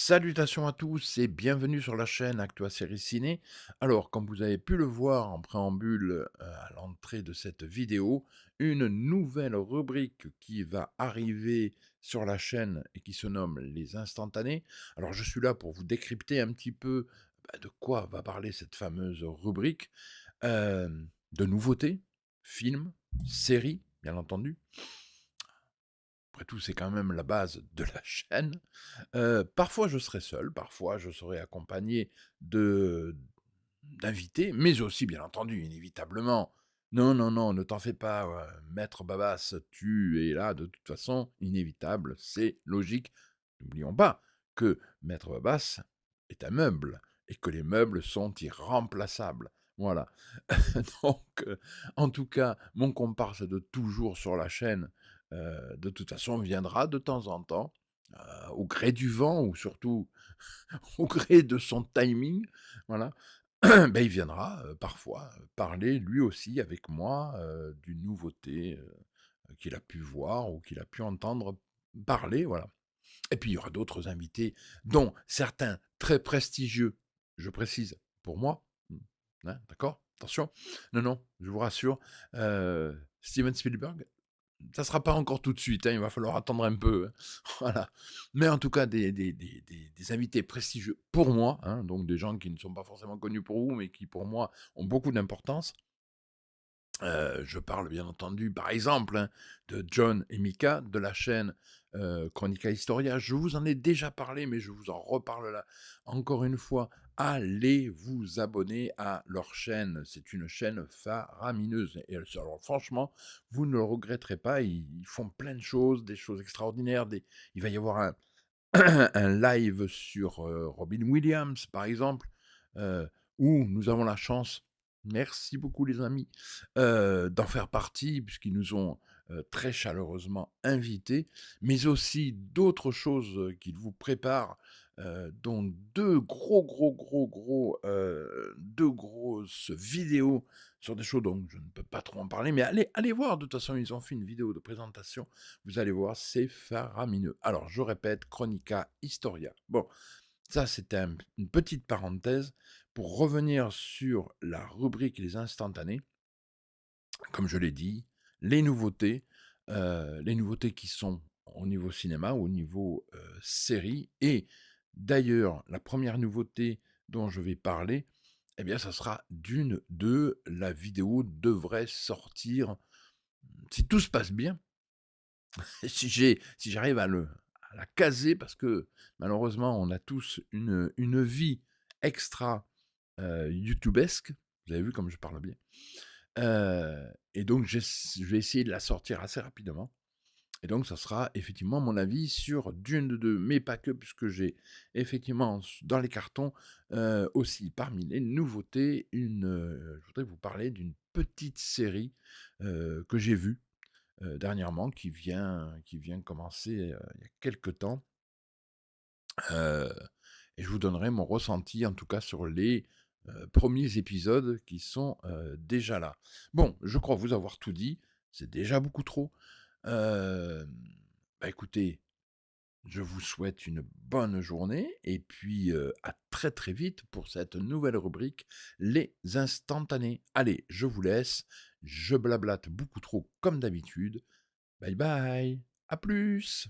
Salutations à tous et bienvenue sur la chaîne Actua Série Ciné. Alors, comme vous avez pu le voir en préambule à l'entrée de cette vidéo, une nouvelle rubrique qui va arriver sur la chaîne et qui se nomme Les Instantanés. Alors, je suis là pour vous décrypter un petit peu de quoi va parler cette fameuse rubrique. De nouveautés, films, séries, bien entendu. Après tout, c'est quand même la base de la chaîne. Parfois je serai seul, parfois je serai accompagné de d'invités, mais aussi bien entendu, inévitablement. Non, non, non, ne t'en fais pas, maître Babas, tu es là de toute façon, inévitable, c'est logique. N'oublions pas que maître Babas est un meuble et que les meubles sont irremplaçables. Voilà. Donc, en tout cas, mon comparse de toujours sur la chaîne, de toute façon viendra de temps en temps, au gré du vent ou surtout au gré de son timing, voilà, il viendra, parfois, parler lui aussi avec moi, d'une nouveauté, qu'il a pu voir ou qu'il a pu entendre parler, voilà. Et puis il y aura d'autres invités, dont certains très prestigieux, je précise, pour moi, hein, d'accord? Attention. Non, non, je vous rassure, Steven Spielberg, ça sera pas encore tout de suite, hein, il va falloir attendre un peu, hein, voilà. Mais en tout cas, des invités prestigieux pour moi, hein, donc des gens qui ne sont pas forcément connus pour vous, mais qui pour moi ont beaucoup d'importance. Je parle bien entendu, par exemple, hein, de John et Mika de la chaîne, Chronica Historia. Je vous en ai déjà parlé, mais je vous en reparle là encore une fois. Allez vous abonner à leur chaîne, c'est une chaîne faramineuse et alors franchement, vous ne le regretterez pas, ils font plein de choses, des choses extraordinaires, il va y avoir un un live sur, Robin Williams, par exemple, heu, où nous avons la chance, merci beaucoup les amis, d'en faire partie puisqu'ils nous ont, très chaleureusement invités, mais aussi d'autres choses, qu'ils vous préparent, dont 2 2 grosses vidéos sur des choses dont je ne peux pas trop en parler, mais allez voir, de toute façon, ils ont fait une vidéo de présentation, vous allez voir, c'est faramineux. Alors, je répète, Chronica Historia. Bon, ça, c'était une petite parenthèse pour revenir sur la rubrique Les Instantanés. Comme je l'ai dit, les nouveautés qui sont au niveau cinéma, au niveau série. Et d'ailleurs, la première nouveauté dont je vais parler, eh bien, ça sera Dune 2. La vidéo devrait sortir, si tout se passe bien, si j'arrive à la caser, parce que malheureusement, on a tous une vie extra youtubesque. Vous avez vu comme je parle bien. Et donc je vais essayer de la sortir assez rapidement. Et donc ça sera effectivement mon avis sur Dune 2, mais pas que, puisque j'ai effectivement dans les cartons, aussi parmi les nouveautés, je voudrais vous parler d'une petite série, que j'ai vue, dernièrement, qui vient commencer, il y a quelque temps, heu et je vous donnerai mon ressenti, en tout cas sur les, premiers épisodes qui sont, déjà là. Bon, je crois vous avoir tout dit, c'est déjà beaucoup trop. Hem, écoutez, je vous souhaite une bonne journée et puis, à très, très vite pour cette nouvelle rubrique, les instantanés. Allez, je vous laisse, je blablate beaucoup trop comme d'habitude. Bye bye, à plus!